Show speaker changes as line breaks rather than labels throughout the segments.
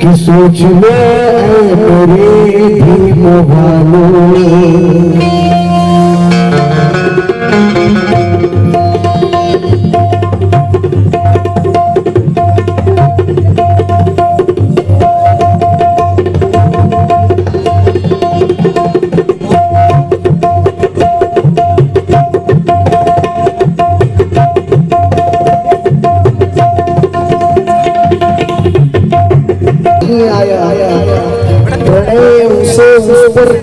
कि सोच ले मेरे भीम वालों।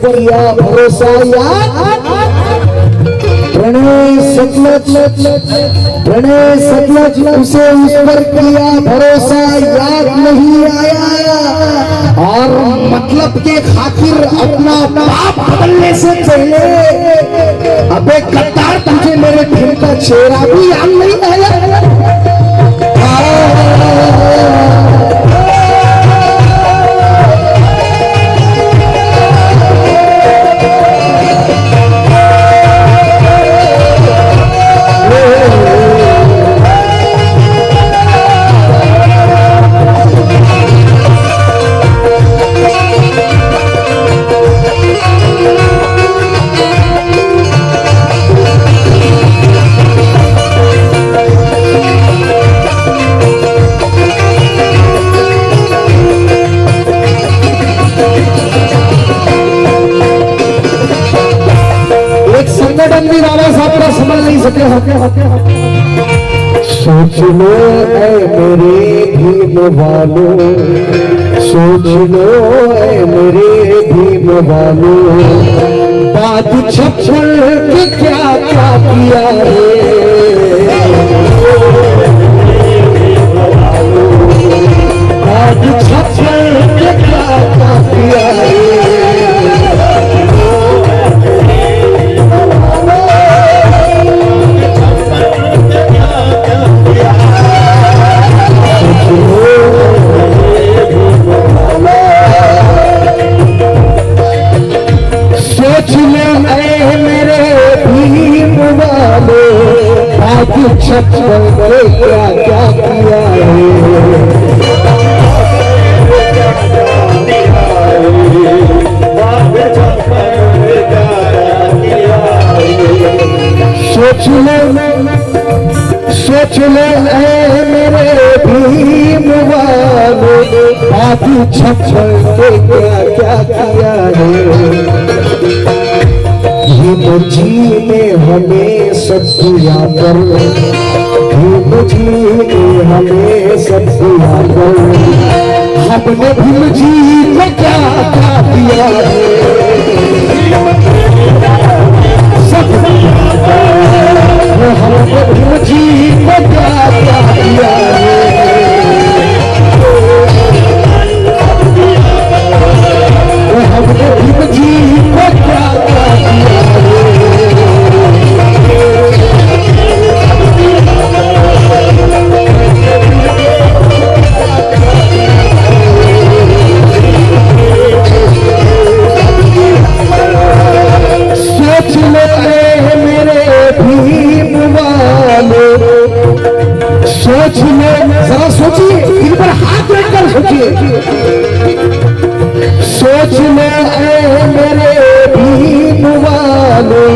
किया भरोसा याद प्रणय सतलज उसे उस पर किया भरोसा याद नहीं आया और मतलब के खातिर अपना बाप बदलने से पहले अबे गद्दार तुझे मेरे भीम का चेहरा भी याद नहीं आया। संगठन भी बाबा साहब का समझ नहीं सके। सोच लो ऐ मेरे भीम वालों, सोच लो ऐ मेरे भीम वालों, बात छप्पड़ के क्या क्या किया है, बात छप्पड़ के क्या क्या किया है। छप्पड़ पे क्या क्या किया है, सोच ले मेरे भीम वालों, बाकी छप्पड़ पे क्या क्या किया है। भीम जी ने हमें सब दिया कर, भीम जी ने हमें सब दिया कर, हमने भीम जी को क्या क्या दिया है, सब दिया कर, हमने भीम जी को क्या क्या दिया है, हमने भीम जी को क्या क्या दिया है। सोच ले मेरे भीम वालों, सोच ले, जरा सोचिए, इन पर हाथ रखकर सोचिए, सोच ले मेरे भीम वालों,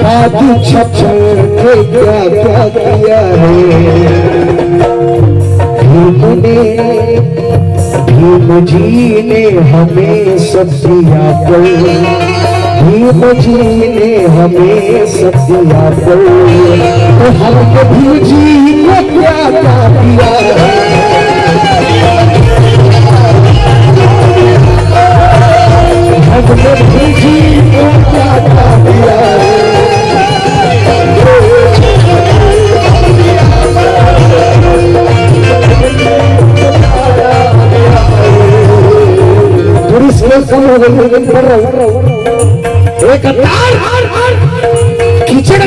बाकी छप्पड़ के क्या क्या किया है। भीम जी ने हमें सब दिया कर, भीम जी ने हमें सब दिया कर, तो हमने भीम जी को क्या क्या दिया है। हमने भीम जी को क्या क्या दिया है। थोड़ी स्मेल कम हो गई लेकिन पढ़ रहा हूँ। एक कीचड़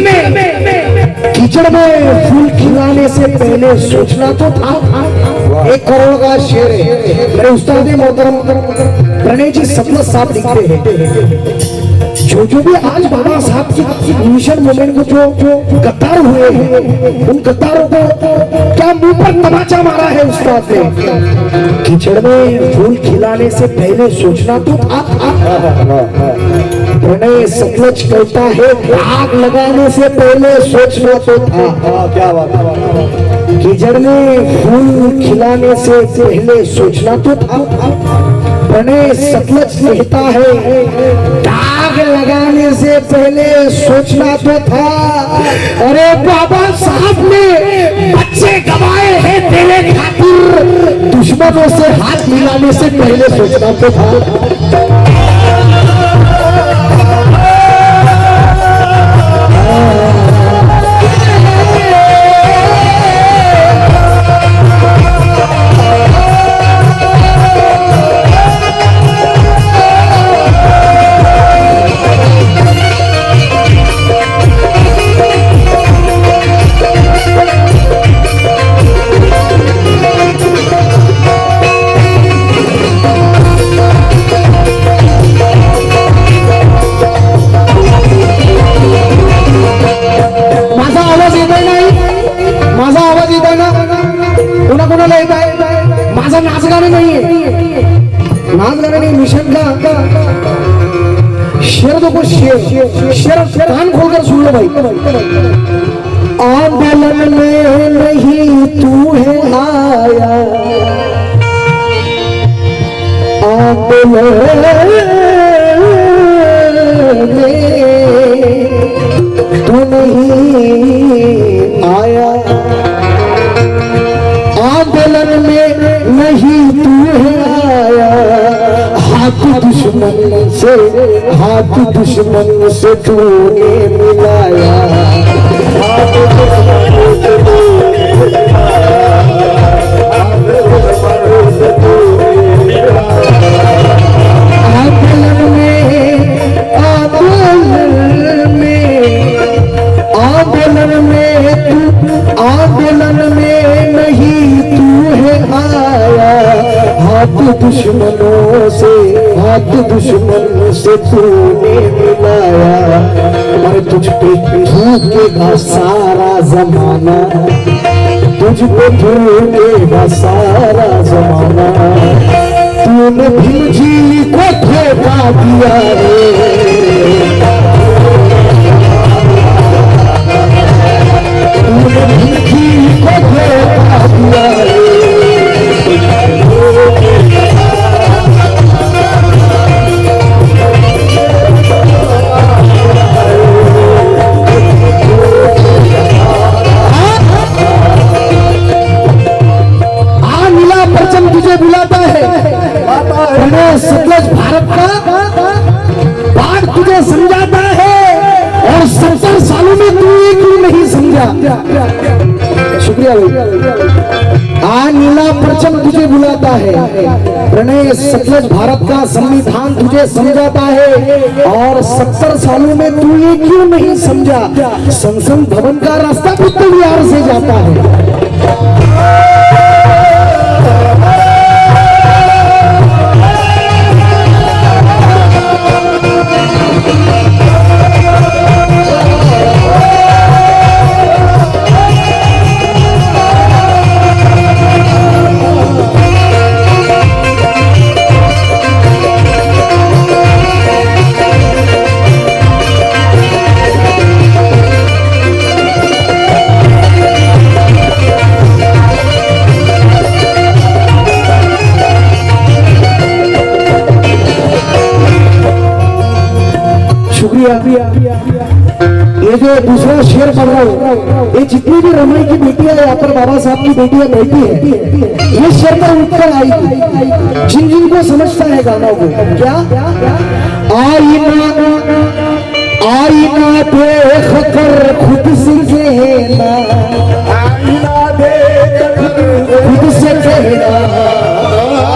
में फूल खिलाने से पहले सोचना तो था, 1 करोड़ का शेर है। मेरे उस्ताद मोहतरम प्रणय जी सतलज साहब लिखते हैं, जो भी आज बाबा साहब की मिशन मूवमेंट को जो गद्दार हुए हैं, उन गद्दारों को क्या मुंह पर तमाचा मारा है उस्ताद ने। कीचड़ में फूल खिलाने से पहले सोचना तो था। प्रणय सतलज कहता है आग लगाने से पहले सोचना तो था। क्या बात। कीचड़ में फूल खिलाने से पहले सोचना तो था। प्रणय सतलज कहता है दाग लगाने से पहले सोचना तो था। अरे बाबा साहब ने बच्चे गवाए हैं तेरे खातिर, दुश्मनों से हाथ मिलाने से पहले सोचना तो था। माझा नाच गाणे नाहीये, नाच गाणे नहीं, मिशन का शेर देखो, शेर कान खोलकर सुन लो भाई। आंदोलन में नहीं तू है आया, आंदोलन में तू नहीं आया, आंदोलन में नहीं तू है आया, हाथ दुश्मन से तूने मिलाया, आंदोलन में नहीं तू है आया, हाथ दुश्मनों से तूने मिलाया। मैं तुझ पे थूकेगा सारा जमाना, तुझ पे थूकेगा सारा जमाना, तूने भी जी को ठेका दिया रे, तुझे बुलाता है, सतलज भारत का बाढ़ तुझे समझाता है, और 70 सालों में तू क्यों नहीं समझा। शुक्रिया भाई। नीला परचम तुझे बुलाता है, प्रणय सतलज भारत का संविधान तुझे समझाता है, और 70 सालों में तू ये क्यों नहीं समझा। संसद भवन का रास्ता कुतुब विहार से जाता है। ये जो दूसरा शेर पढ़ रहा हूँ, ये जितनी भी रमई की बेटियां यहाँ पर बाबा साहब की बेटियां बैठी है, ये शेर पर उठकर आई, जिन जिन को समझता है गाना को। क्या आईना देख कर खुद से कहना, आईना देख खुद से कहना,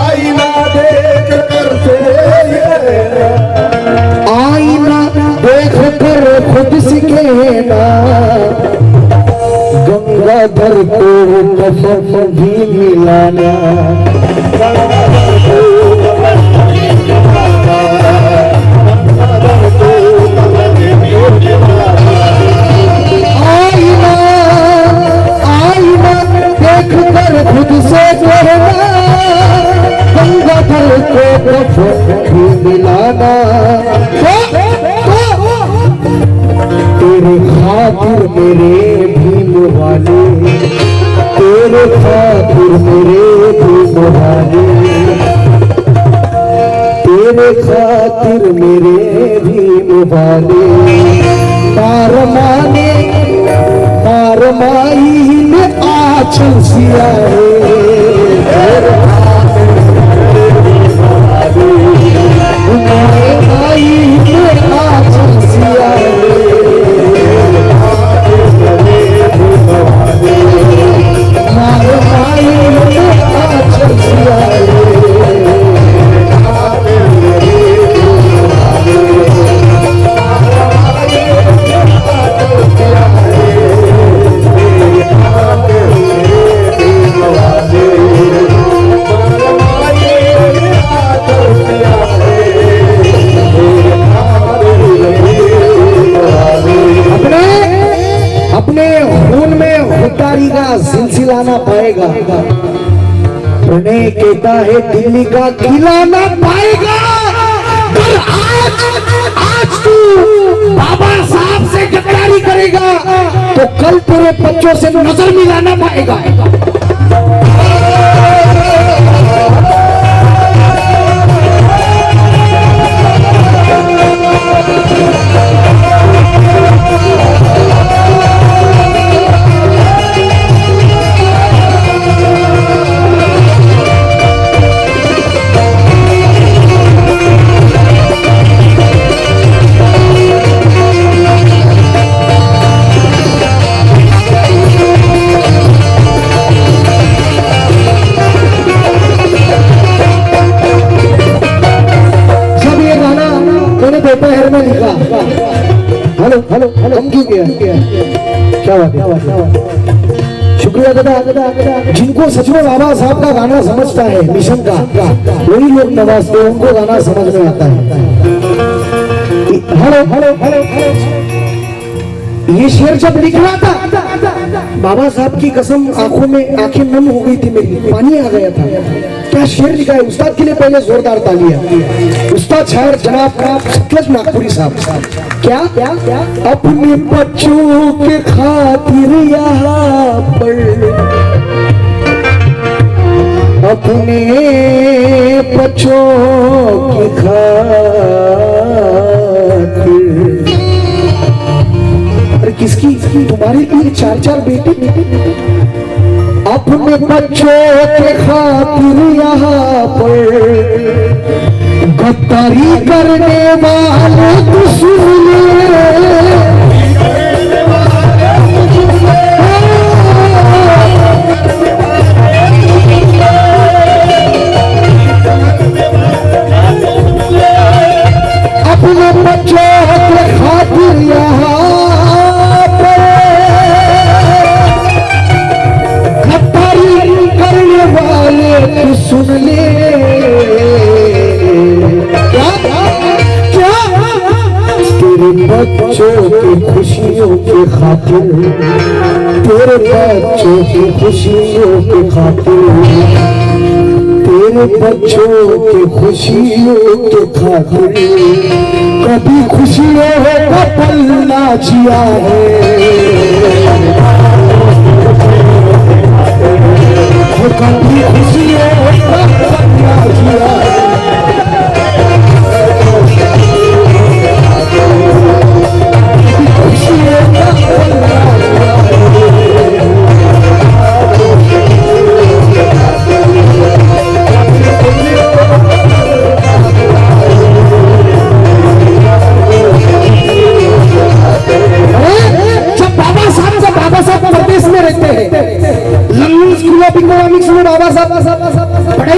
आईना देख कर देख कर खुद से कहना, गंगा गंगाधर को कफन भी मिलाना, आईना आईना देख कर खुद से कहना, गंगाधर को कफन भी मिलाना। तेरे खातिर मेरे भीम वाले, तेरे खातिर मेरे भीम वाले, तेरे खातिर मेरे भीम वाले, पार माई में आंचल सिया है, माई में आंचल सिया है, सिलसिलाना पाएगा। प्रणय कहता है दिल्ली का किला ना पाएगा, पर आज तू बाबा साहब से गद्दारी करेगा तो कल तेरे बच्चों से नजर मिलाना पाएगा। दोपहर में लिखा, हेलो हेलो हेलो, हम क्यों किया, क्या बात है, शुक्रिया दादा। जिनको सच में बाबा साहब का गाना समझता है मिशन का, वही लोग नवाजते हैं, उनको गाना समझ में आता है। हेलो हेलो हेलो, ये शेर जब लिख रहा था बाबा साहब की कसम आंखों में आंखें नम हो गई थी, मेरी पानी आ गया था। क्या शेर लिखा है, उस्ताद के लिए पहले जोरदार तालियां। उस्ताद शायर जनाब सतलज नागपुरी साहब। क्या क्या क्या, अपने बच्चों के खातिर यहाँ पर, अपने बच्चों के खातिर, किसकी, तुम्हारे लिए 4-4 बेटे, अपने बच्चों के खातिर यहाँ पर गद्दारी करने वाले दुश्मन, अपने बच्चों के खातिर यहाँ सुन ले, क्या क्या, तेरे बच्चों की खुशियों के खातिर, तेरे बच्चों की खुशियों के खातिर, तेरे बच्चों की खुशियों के खातिर कभी खुशियों का पल ना जिया है, कभी खुशियों का पल ना जिया है, खुशियों का पल ना जिया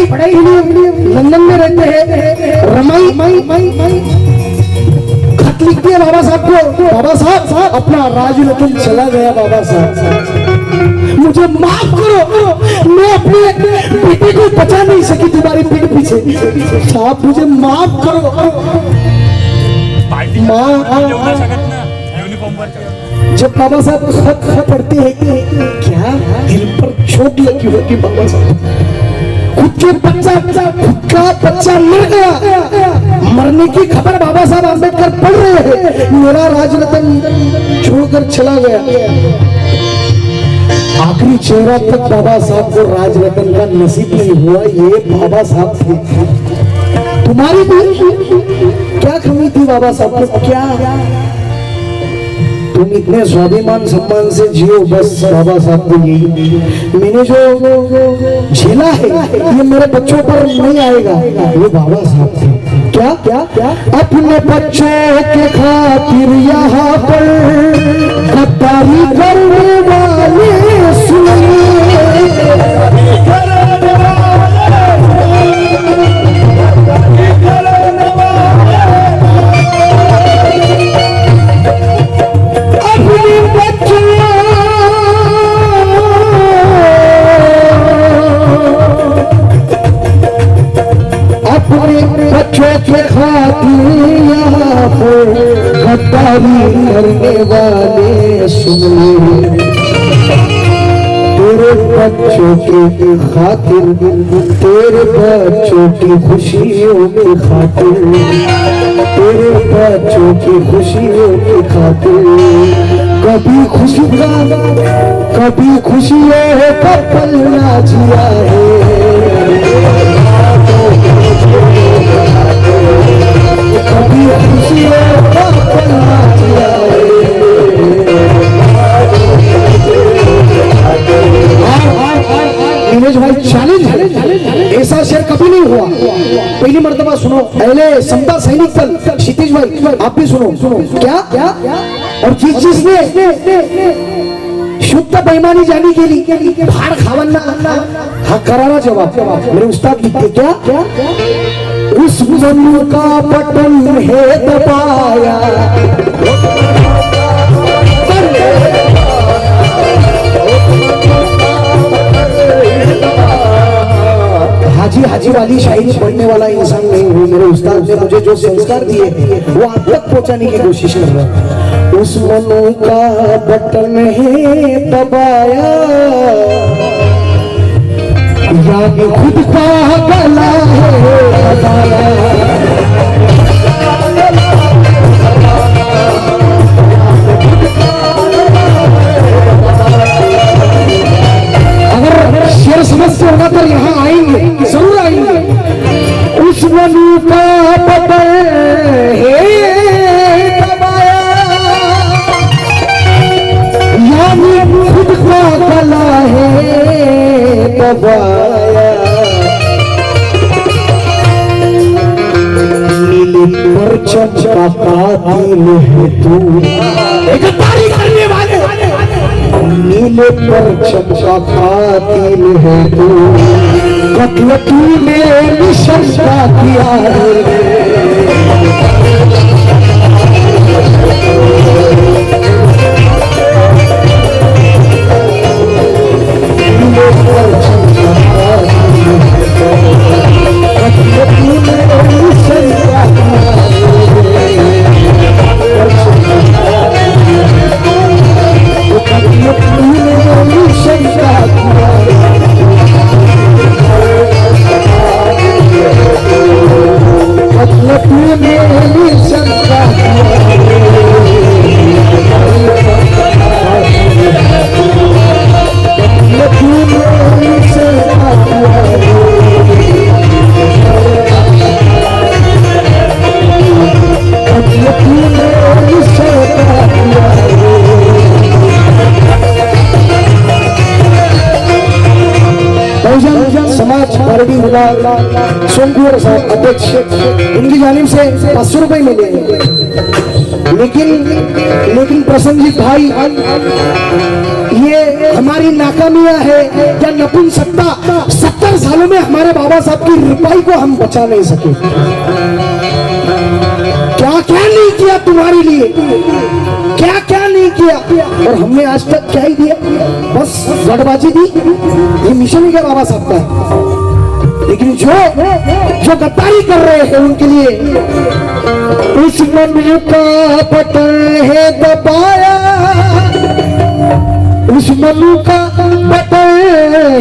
पढ़ाई लंदन में रहते हैं, रमाई खत लिखती है बाबा साहब को, बाबा साहब अपना राज लेकिन चला गया बाबा साहब। मुझे माफ करो, मैं अपने बेटे को बचा नहीं सकी तुम्हारी पीठ पीछे। साहब मुझे माफ करो। जब बाबा साहब खत पढ़ते हैं कि क्या दिल पर चोट लगी होगी बाबा साहब, खुद का बच्चा मर गया, मरने की खबर बाबा साहब आंबेडकर पढ़ रहे हैं, मेरा राजरतन छोड़कर चला गया। आखिरी चेहरा तक बाबा साहब को राजरतन का नसीब नहीं हुआ, ये बाबा साहब थे। तुम्हारी भी क्या कमी थी बाबा साहब को? क्या तुम इतने स्वाभिमान सम्मान से जियो, बस बाबा साहब को यही। मैंने जो झेला है ये मेरे बच्चों पर नहीं आएगा, ये बाबा साहब थे। क्या क्या क्या अपने बच्चों के खातिर यहाँ पर गद्दारी करने वाले सुनिए, बच्चों के खातिर यहाँ पर गद्दारी करने वाले सुन ले, तेरे बच्चों की खातिर, तेरे बच्चों की खुशियों की खातिर, तेरे बच्चों की खुशियों की खातिर कभी खुशी खुशियों का पल ना जिया है, कभी खुशियों का पल ना जिया है। दिनेश भाई चैलेंज, ऐसा शेर कभी नहीं हुआ, पहली मर्तबा सुनो। पहले समता सैनिक दल क्षितिज भाई आप भी सुनो। क्या क्या और जिसने शुद्ध बेईमानी जाने के लिए भाड़ खावन्ना, हाँ करारा जवाब मेरे उस्ताद लिखते। क्या क्या उस मनु का बटन है दबाया, हाजी वाली शायरी पढ़ने वाला इंसान नहीं हूँ। मेरे उस्ताद ने मुझे जो संस्कार दिए वो आप तक पहुंचाने की कोशिश कर रहा हूँ। उस मनु का बटन है दबाया, यानी खुद का गला है दबाया, शेर समझते होगा तो यहाँ आएंगे, जरूर आएंगे। उस मनु का बटन है दबाया, यानी खुद का गला है दबाया, नीले पर चमकाती है तू, एक तारीफ करने वाले नीले पर चमकाती है तू, कत्ल तूने मिशन का किया है, नीले पर चमकाती है तू, कत्ल तूने मिशन का किया सोमपुर अध्यक्ष, इनकी जानिब से 500 रुपए मिले। लेकिन प्रसन्नजीत भाई, ये हमारी नाकामियां है या नपुंसकता? 70 सालों में हमारे बाबा साहब की रुपई को हम बचा नहीं सके। क्या क्या नहीं किया तुम्हारे लिए, क्या क्या नहीं किया, और हमने आज तक क्या ही दिया, बस गढ़बाजी दी। ये मिशन ही क्या बाबा साहब का है। लेकिन जो गद्दारी कर रहे हैं उनके लिए उस मनु का बटन है दबाया, उस मनु का बटन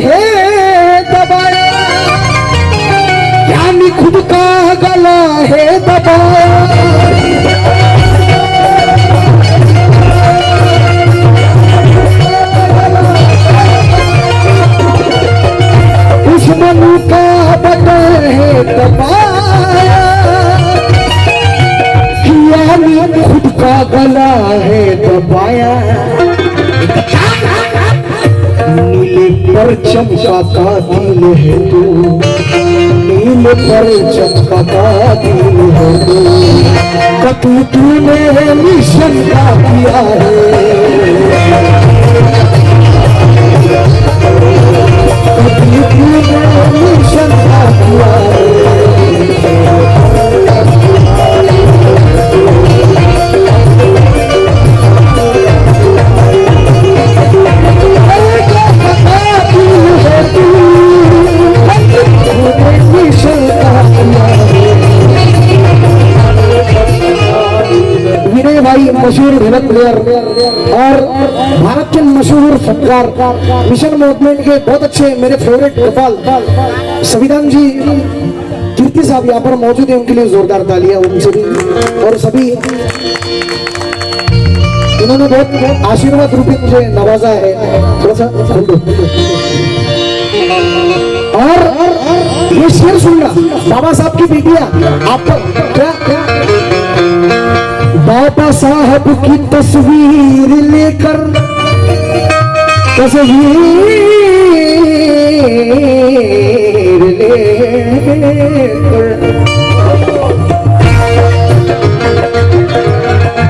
है दबाया, यानी खुद का गला है दबाया। उस मनु का बटन है दबाया, यानी खुद का गला है दबाया। नीले पर चमका दिल है तू, नीले पर चमका दिल है तू, कतू तूने मिशन का किया है, कतू तूने मिशन का किया है। विनय भाई मशहूर ढोलक प्लेयर और भारत के मशहूर फनकार, मिशन मूवमेंट के बहुत अच्छे मेरे फेवरेट गोपाल संविधान जी कीर्ति साहब यहाँ पर मौजूद है, उनके लिए जोरदार तालियां उनसे भी। और सभी इन्होंने बहुत आशीर्वाद रूपी मुझे नवाजा है, थोड़ा सा और ये शेर सुनना बाबा साहब की बेटियां आप क्या बाबा साहब की तस्वीर लेकर, तस्वीर लेकर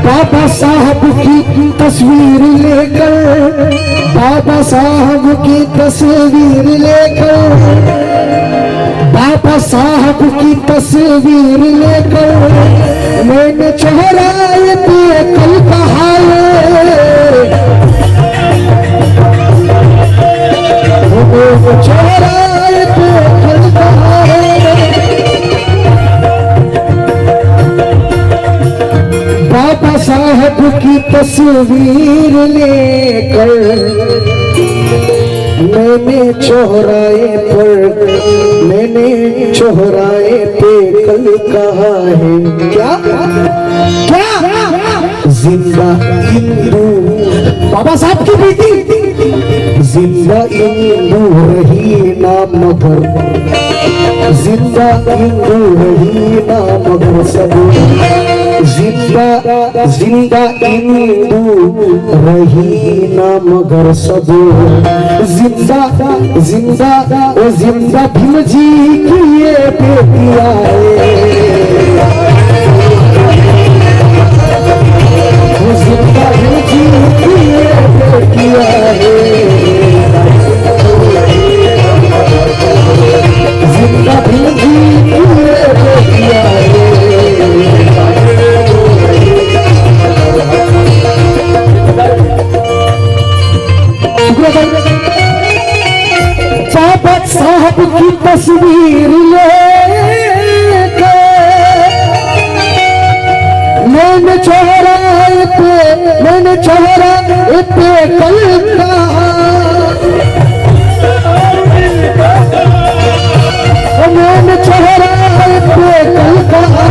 बाबा साहब की तस्वीर लेकर, बाबा साहब की तस्वीर लेकर, बाबा साहब की तस्वीर लेकर मैंने चौराहे पे कल कहा चौराहे पे कल कहा बाबा साहब की तस्वीर लेकर मैंने चौराहे पर, मैंने चौराहे पे कल कहा है क्या क्या जिंदा हिंदू बाबा साहब की बेटी, जिंदा हिंदू रही ना मगर, जिंदा हिंदू रही ना मगर सब, जिंदा जिंदा हिंदू रही ना मगर सब, जिंदा जिंदा वो जिंदा भीम जी की ये बेटिया है, वो जिंदा भीम जी की ये बेटिया है, जिंदा भीम जी की ये बेटिया है। बाबा साहब की तस्वीर लेकर मैंने चौराहे पे, मैंने चौराहे पे कल कहा, मैंने चौराहे पे कल कहा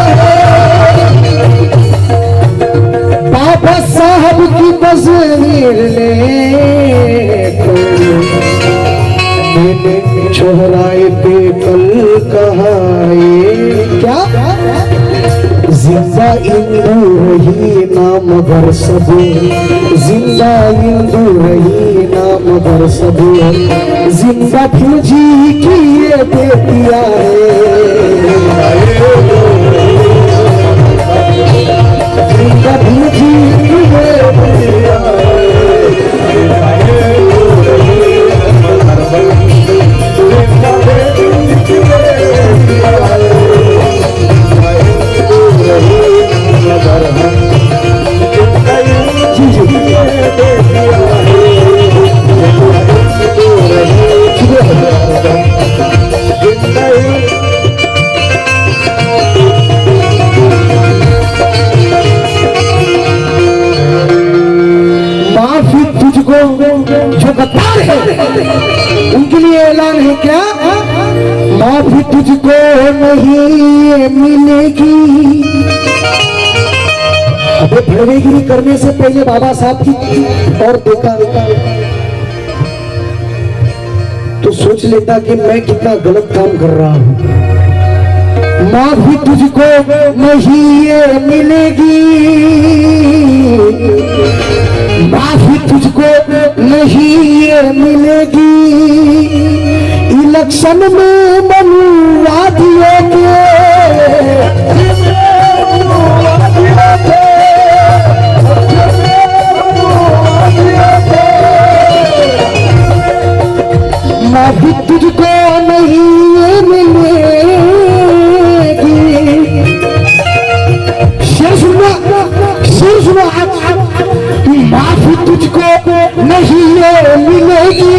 बाबा साहब की तस्वीर लेकर मैंने चौराहे पे कल कहा क्या जिंदा हिंदू रही ना मगर सब, जिंदा हिंदू रही ना मगर सब, जिंदा भीम जी की ये बेटिया है, जिंदा भीम जी की ये बेटिया है। तुझको नहीं मिलेगी। अबे भड़वेगिरी करने से पहले बाबा साहब की और देखा तो सोच लेता कि मैं कितना गलत काम कर रहा हूं। माफी तुझको नहीं ये मिलेगी, माफी तुझको नहीं ये मिलेगी। इलेक्शन में मनवादियों के माफी तुझको नहीं ये मिलेगी। शेर सुना माफी तुझको नहीं ये मिलेगी।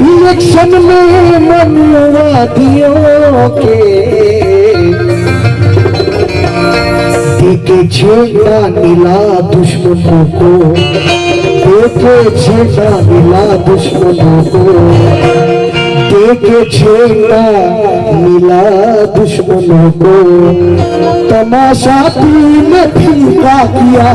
इलेक्शन में मनवादियों के देके झेंडा मिला दुश्मनों को, देके झेंडा मिला दुश्मनों को, देके झेंडा मिला दुश्मनों को। तमाशा तूने फीका किया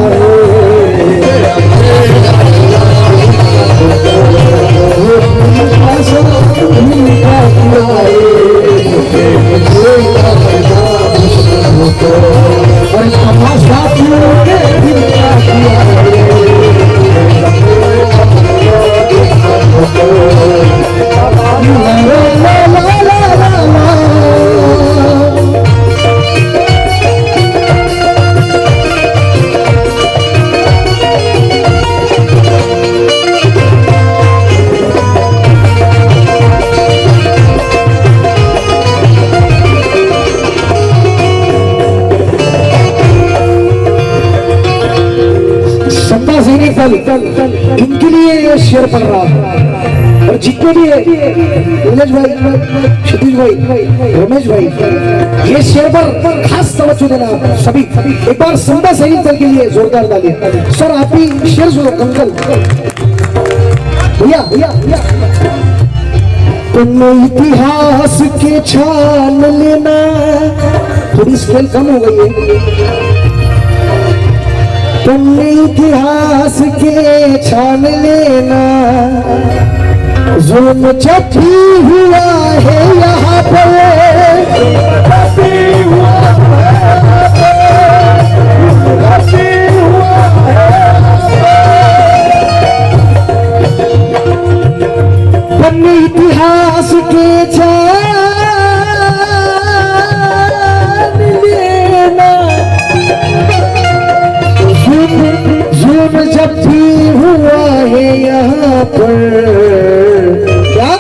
और तमाशा तूने फीका इनके लिए ये शेर पढ़ रहा है। और जितने भी नीरज भाई, क्षितिज भाई, रमेश भाई, ये शेर पर खास तवज्जो देना सभी। एक बार संध्या सैनिक दल के लिए जोरदार तालियां। सर आप ही शेर सुनो कंकल भैया। तुम इतिहास के छान लेना, थोड़ी स्केल कम हो गई है। तुम इतिहास के छान लेना, जुल्म जब हुआ है यहाँ पर, तुम इतिहास के छान लेना, जुल्म जब भी हुआ है यहाँ पर, क्या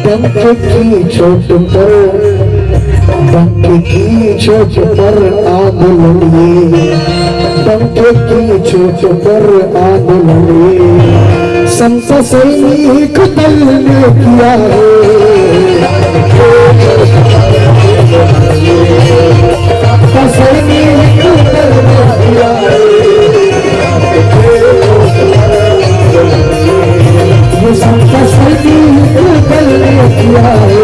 डंक की चोट पर, डंक की चोट पर आग लड़िए, डंक की चोट पर आग लड़िए। संत सैनिक दल ने किया है, सैनिक दल ने किया है। ये संत सैनिक दल ने किया है।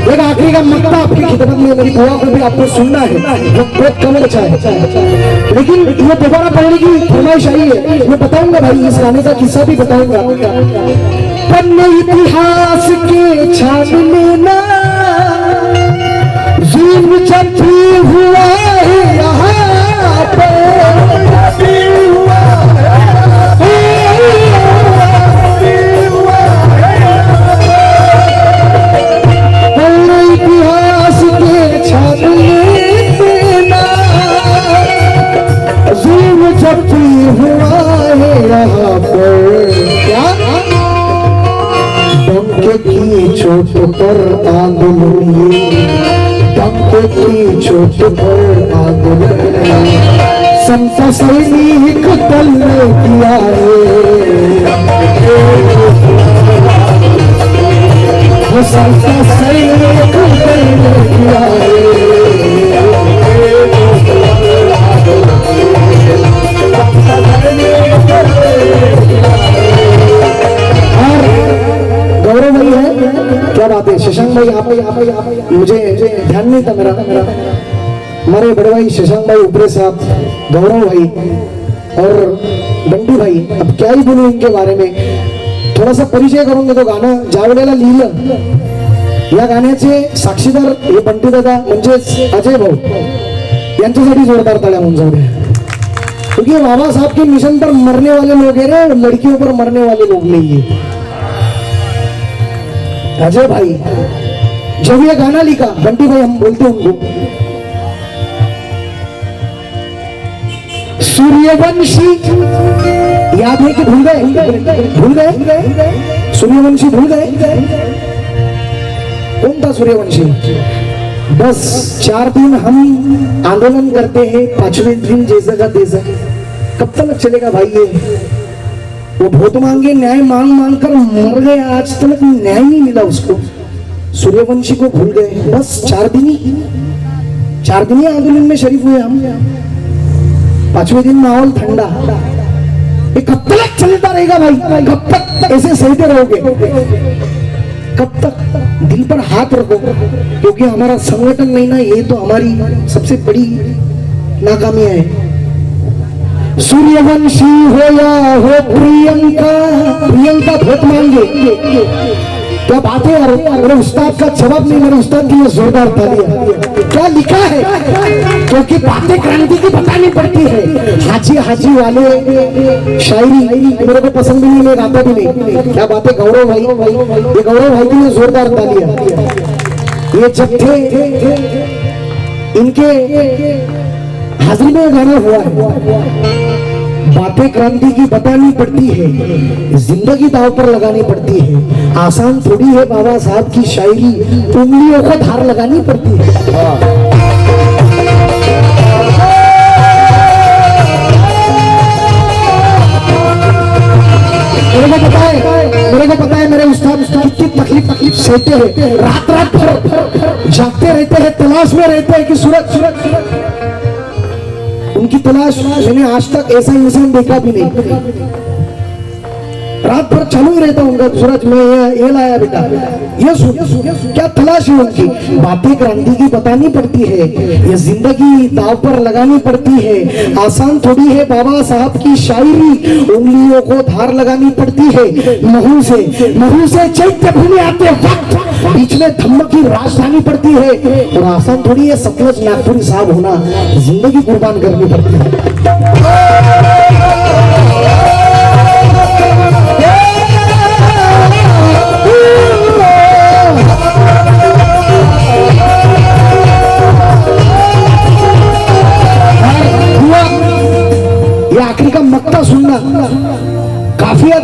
एक आखिरी का मकता आपकी खिदमत में, मेरी बुआ को भी आपको सुनना है, वो बहुत कम बचा है, लेकिन ये दोबारा पढ़ने की फरमाइश आई है। मैं बताऊंगा भाई, इस गाने का किस्सा भी बताऊंगा। पन्ने इतिहास के छान लेना, जुल्म जब भी हुआ है यहाँ पर, इतिहास के छान लेना, जुल्म जब भी हुआ है यहाँ पर, क्या डंके की चोट पर आग लड़िए, डंके की चोट पर आग लड़िए। संत सैनिक दल ने किया है। वो सबका सही किया गौरव भाई है, क्या बात है। शशांक भाई आप मुझे ध्यान नहीं था मेरा हमारे बड़े भाई शशांक भाई उपरे साहब, गौरव भाई और बंटी भाई, अब क्या ही बोलूं इनके बारे में। थोड़ा सा परिचय करूंगा तो गाणं जावडेला लिहिलं, या गाण्याचे साक्षीदार हे बंटी दादा म्हणजे अजय भाऊ, यांच्यासाठी जोरदार ताळ्या होऊन जाऊ द्या, क्योंकि बाबा साहब के मिशन पर मरने वाले लोग हैं रे, लड़कियों पर मरने वाले लोग नहीं है। अजय भाई जब ये गाना लिखा, बंटी भाई हम बोलते उनको सूर्यवंशी, याद है कि भूल गए सूर्यवंशी भूल गए, कौन था सूर्यवंशी। बस 4 दिन हम आंदोलन करते हैं, 5वें दिन जैसा का तैसा, कब तक चलेगा भाई ये। वो बहुत मांगे, न्याय मांग मांग कर मर गए, आज तक न्याय नहीं मिला उसको। सूर्यवंशी को भूल गए, बस 4 दिन ही आंदोलन में शरीफ हुए हम। 5वें दिन माहौल ठंडा, ये कब तक चलता रहेगा भाई, कब तक ऐसे सहते रहोगे, कब तक। दिल पर हाथ रखो, क्योंकि हमारा संगठन नहीं ना, ये तो हमारी सबसे बड़ी नाकामियां है। सूर्यवंशी हो या हो प्रियंका, प्रियंका बहुत मांगे, क्या बात है यार। मेरे उस्ताद का जवाब नहीं, मेरे उस्ताद की ये जोरदार तालियां। क्या लिखा है, क्योंकि बातें क्रांति की बतानी पड़ती है। हाजी वाले शायरी मेरे को पसंद भी नहीं, मैं गाता भी नहीं। क्या बात है गौरव भाई, ये गौरव भाई की ये जोरदार तालियां। ये जब थे इनके हाजिरी में गाना हुआ है, बातें क्रांति की बतानी पड़ती है, जिंदगी दांव पर लगानी पड़ती है। आसान थोड़ी है बाबा साहब की शायरी, उंगलियों को धार लगानी पड़ती है। मेरे को पता है मेरे उस्ताद कितनी तकलीफ सहते हैं, रात भर जागते रहते हैं, तलाश में रहते हैं कि सूरज उनकी तलाश। मैंने आज तक ऐसा इंसान देखा भी नहीं, रात भर चालू ही रहता उनका, सूरज में ये लाया बेटा, ये सुन, क्या तलाश है उनकी। बातें क्रांति की बतानी पड़ती है, ये जिंदगी दांव पर लगानी पड़ती है। आसान थोड़ी है बाबा साहब की शायरी, उंगलियों को धार लगानी पड़ती है। महू से चैत्य भूमि आते वक्त बीच में धम्म की राजधानी पड़ती है, और आसान थोड़ी है सतलज नागपुरी साहब होना, जिंदगी कुर्बान करनी पड़ती है। ये आखिरी का मक्ता सुनना, काफिया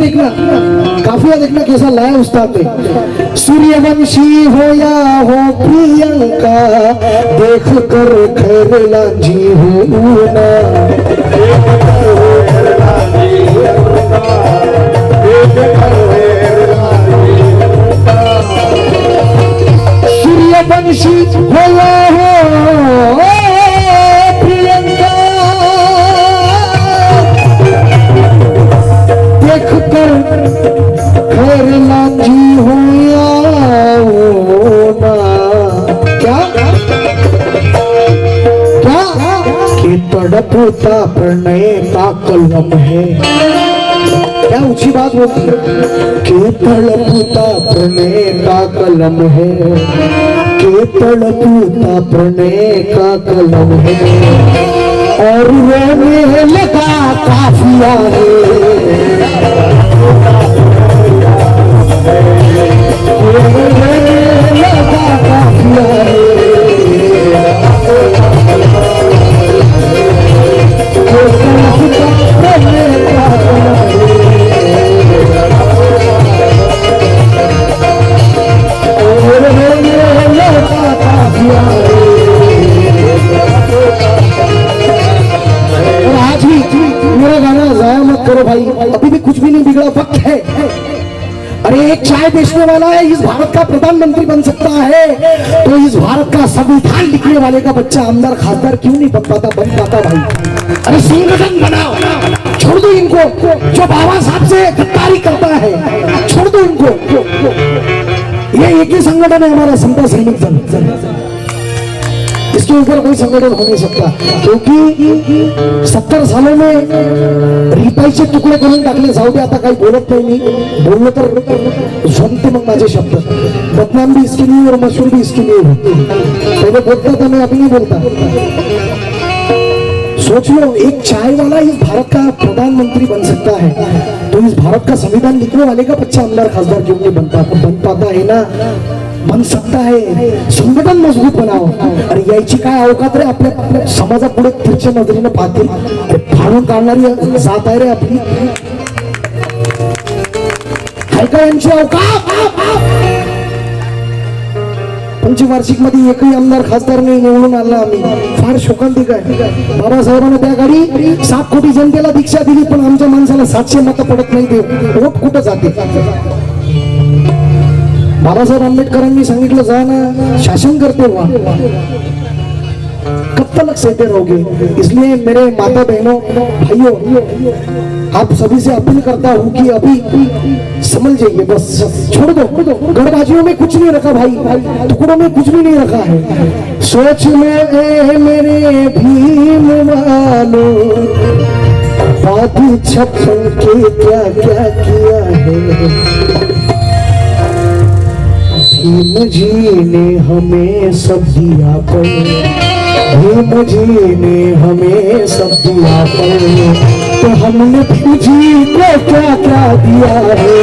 देखना कैसा लाया उस्ताद ने। सूर्यवंशी हो या हो प्रियंका, देख कर खैरला जी हो ना। सूर्यवंशी हो या हो प्रियंका, देख कर खैरला जी हो या ना। क्या कि तड़पता प्रणय का कलम है, क्या ऊंची बात होती है कि तड़पता प्रणय का कलम है, कि तड़पता प्रणय का कलम है, और रोने लगा काफिया लगा काफिया भाई, अभी भी कुछ भी नहीं एक चाय बेचने वाला है इस भारत का प्रधानमंत्री बन सकता है, तो इस भारत का संविधान लिखने वाले का बच्चा आमदार खासदार क्यों नहीं बन पाता भाई? अरे संगठन बनाओ, छोड़ दो इनको, जो बाबा साहब से गद्दारी करता है छोड़ दो इनको। ये एक ही संगठन है हमारा समता सैनिक दल, इसके ऊपर कोई संगठन हो नहीं सकता, क्योंकि 70 सालों में रिपाईचे तुकडे करून टाकले. जाऊ दे आता काही बोलत नाही मी, बोललो तर जमते मग माझे शब्द. बदनाम भी इसके लिए और मशहूर भी इसके लिए होते. पहले बोलता था मैं, अभी नहीं बोलता. सोच लो, एक चाय वाला इस भारत का प्रधानमंत्री बन सकता है, तो इस भारत का संविधान लिखने वाले का बच्चा आमदार खासदार क्यों नहीं बन पाता है ना? बन सकता है. संघटन मजबूत बनाओ. अरे यायची काय अवकात रे, आपल्या समाजापुढे तिरच्या नजरेनं पाहतील. फाडून काढणारी जात आहे रे आपली. काय काय यांची अवकात. पंचवार्षिक मध्ये एकही आमदार खासदार नाही निवडून आला. आम्ही फार शोकांतिक आहे. बाबासाहेबांना त्या गाडी 7 कोटी जनतेला दीक्षा दिली, पण आमच्या माणसाला 700 मतं पडत नाही. ते वोट कुठं जाते? बाबासाहेब आंबेडकरांनी सांगितलं, जा ना शासन करते हुआ कब तक सहते रहोगे. इसलिए मेरे माता बहनों भाइयों, आप सभी से अपील करता हूँ कि अभी समझ जाइए, बस छोड़ दो. गढ़बाजियों में कुछ नहीं रखा भाई, टुकड़ों में कुछ भी नहीं रखा है. सोच में मेरे भीम वालों, बाकी 56 के क्या क्या किया है. भीम जी ने हमें सब दिया पर, भीम जी ने हमें सब दिया पर, तो हमने भीम जी को क्या क्या दिया है.